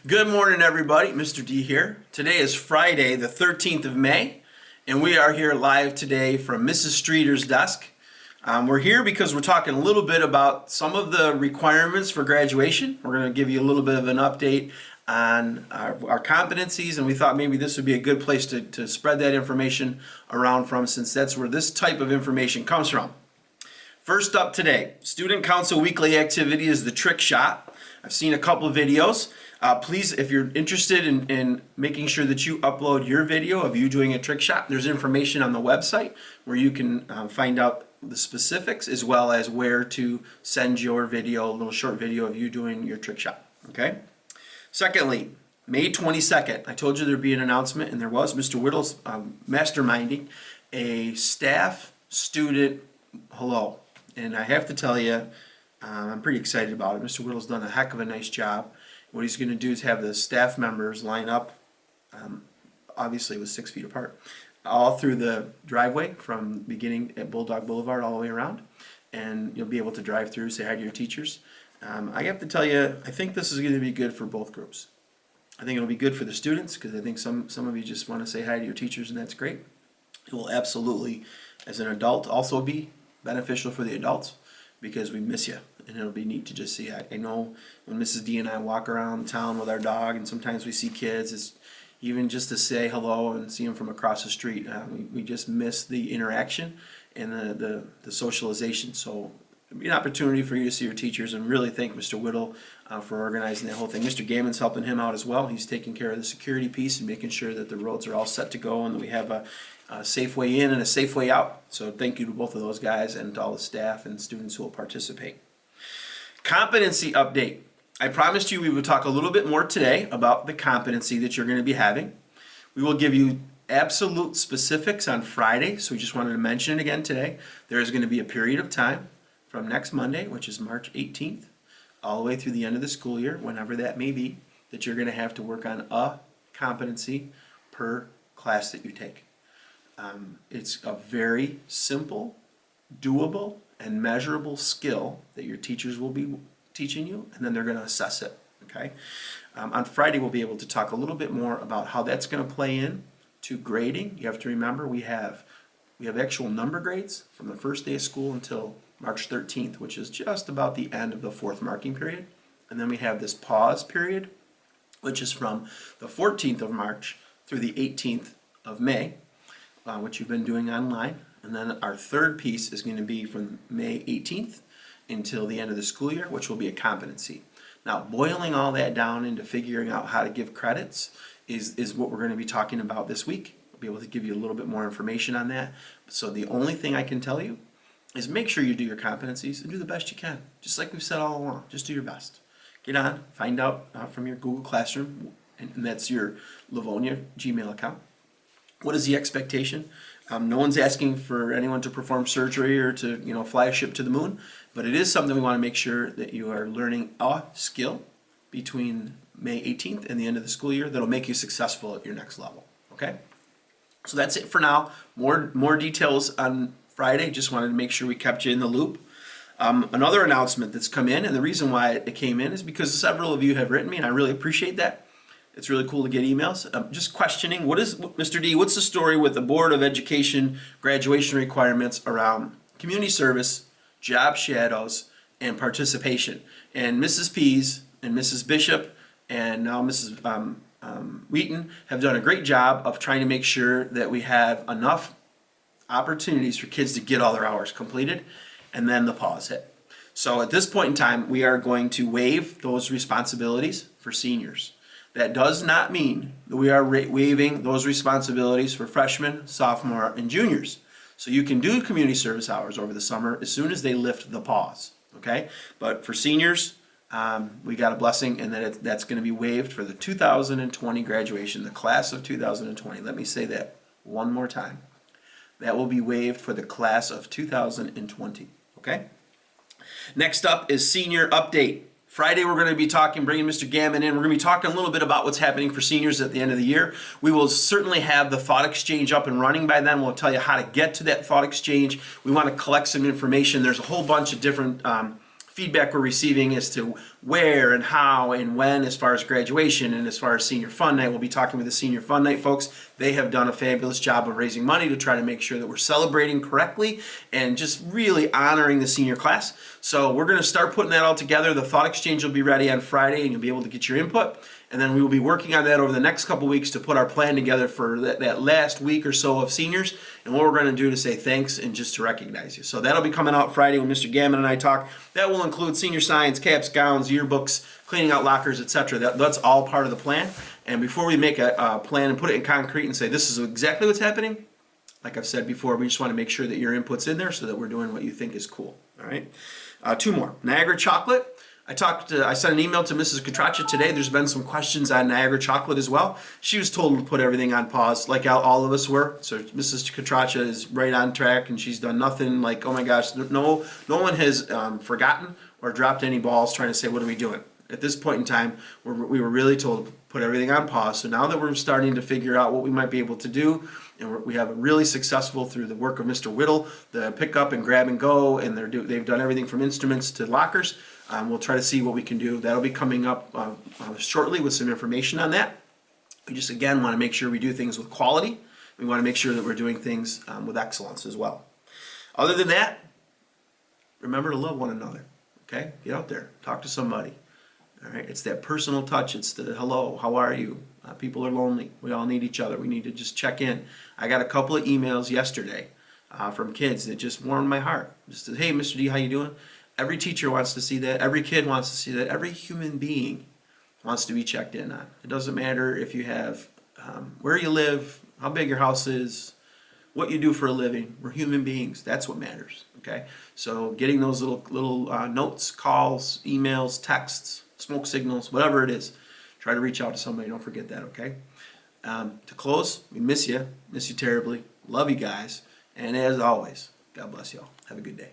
Good morning, everybody. Mr. D here. Today is Friday, the 13th of May, and we are here live today from Mrs. Streeter's desk. We're here because we're talking a little bit about some of the requirements for graduation. We're going to give you a little bit of an update on our competencies, and we thought maybe this would be a good place to spread that information around from, since that's where this type of information comes from. First up today, Student Council weekly activity is the trick shot. I've seen a couple of videos. Please, if you're interested in making sure that you upload your video of you doing a trick shot, there's information on the website where you can find out the specifics as well as where to send your video, a little short video of you doing your trick shot. Okay? Secondly, May 22nd, I told you there'd be an announcement, and there was. Mr. Whittle's masterminding a staff-student hello. And I have to tell you, I'm pretty excited about it. Mr. Whittle's done a heck of a nice job. What he's going to do is have the staff members line up, obviously with 6 feet apart, all through the driveway from beginning at Bulldog Boulevard all the way around. And you'll be able to drive through, say hi to your teachers. I have to tell you, I think this is going to be good for both groups. I think it'll be good for the students, because I think some of you just want to say hi to your teachers, and that's great. It will absolutely, as an adult, also be beneficial for the adults, because we miss you, and it'll be neat to just see. I know when Mrs. D and I walk around town with our dog, and sometimes we see kids, it's even just to say hello and see them from across the street. We just miss the interaction and the socialization. So it'll be an opportunity for you to see your teachers, and really thank Mr. Whittle for organizing that whole thing. Mr. Gammon's helping him out as well. He's taking care of the security piece and making sure that the roads are all set to go and that we have a safe way in and a safe way out. So thank you to both of those guys and to all the staff and students who will participate. Competency update. I promised you we would talk a little bit more today about the competency that you're going to be having. We will give you absolute specifics on Friday, so we just wanted to mention it again today. There is going to be a period of time from next Monday, which is March 18th, all the way through the end of the school year, whenever that may be, that you're going to have to work on a competency per class that you take. It's a very simple, doable, and measurable skill that your teachers will be teaching you, and then they're going to assess it. Okay. On Friday, we'll be able to talk a little bit more about how that's going to play in to grading. You have to remember we have actual number grades from the first day of school until March 13th, which is just about the end of the 4th marking period, and then we have this pause period, which is from the 14th of March through the 18th of May. Which you've been doing online. And then our third piece is going to be from May 18th until the end of the school year, which will be a competency. Now, boiling all that down into figuring out how to give credits is what we're going to be talking about this week. I'll be able to give you a little bit more information on that. So the only thing I can tell you is make sure you do your competencies and do the best you can. Just like we've said all along, just do your best. Get on, find out from your Google Classroom, and that's your Livonia Gmail account. What is the expectation? No one's asking for anyone to perform surgery or to fly a ship to the moon, but it is something we want to make sure that you are learning a skill between May 18th and the end of the school year that'll make you successful at your next level. Okay? So that's it for now. More details on Friday. Just wanted to make sure we kept you in the loop. Another announcement that's come in, and the reason why it came in is because several of you have written me, and I really appreciate that. It's really cool to get emails. Just questioning, Mr. D, what's the story with the Board of Education graduation requirements around community service, job shadows, and participation? And Mrs. Pease and Mrs. Bishop and now Mrs. Wheaton have done a great job of trying to make sure that we have enough opportunities for kids to get all their hours completed, and then the pause hit. So at this point in time, we are going to waive those responsibilities for seniors. That does not mean that we are waiving those responsibilities for freshmen, sophomore, and juniors. So you can do community service hours over the summer as soon as they lift the pause, okay? But for seniors, we got a blessing, and that's going to be waived for the 2020 graduation, the class of 2020. Let me say that one more time. That will be waived for the class of 2020, okay? Next up is senior update. Friday, we're going to be bringing Mr. Gammon in. We're going to be talking a little bit about what's happening for seniors at the end of the year. We will certainly have the thought exchange up and running by then. We'll tell you how to get to that thought exchange. We want to collect some information. There's a whole bunch of different feedback we're receiving as to where and how and when as far as graduation and as far as senior fun night. We'll be talking with the senior fun night folks. They have done a fabulous job of raising money to try to make sure that we're celebrating correctly and just really honoring the senior class. So we're going to start putting that all together. The thought exchange will be ready on Friday and you'll be able to get your input. And then we will be working on that over the next couple weeks to put our plan together for that last week or so of seniors and what we're going to do to say thanks and just to recognize you. So that'll be coming out Friday when Mr. Gammon and I talk. That will include senior science, caps, gowns, yearbooks, cleaning out lockers, etc. That's all part of the plan. And before we make a plan and put it in concrete and say this is exactly what's happening, like I've said before, we just want to make sure that your input's in there so that we're doing what you think is cool. All right. Two more. Niagara chocolate. I sent an email to Mrs. Catracha today. There's been some questions on Niagara chocolate as well. She was told to put everything on pause, like all of us were. So Mrs. Catracha is right on track, and she's done nothing like, oh my gosh, no one has forgotten or dropped any balls trying to say, what are we doing? At this point in time, we were really told to put everything on pause. So now that we're starting to figure out what we might be able to do, and we have a really successful through the work of Mr. Whittle, the pick up and grab and go, and they've done everything from instruments to lockers. We'll try to see what we can do. That'll be coming up shortly with some information on that. We just, again, want to make sure we do things with quality. We want to make sure that we're doing things with excellence as well. Other than that, remember to love one another, okay? Get out there. Talk to somebody, all right? It's that personal touch. It's the hello, how are you? People are lonely. We all need each other. We need to just check in. I got a couple of emails yesterday from kids that just warmed my heart. Just said, hey, Mr. D, how you doing? Every teacher wants to see that. Every kid wants to see that. Every human being wants to be checked in on. It doesn't matter if you have where you live, how big your house is, what you do for a living. We're human beings. That's what matters. Okay. So getting those little notes, calls, emails, texts, smoke signals, whatever it is, try to reach out to somebody. Don't forget that. Okay. To close, we miss you terribly. Love you guys, and as always, God bless y'all. Have a good day.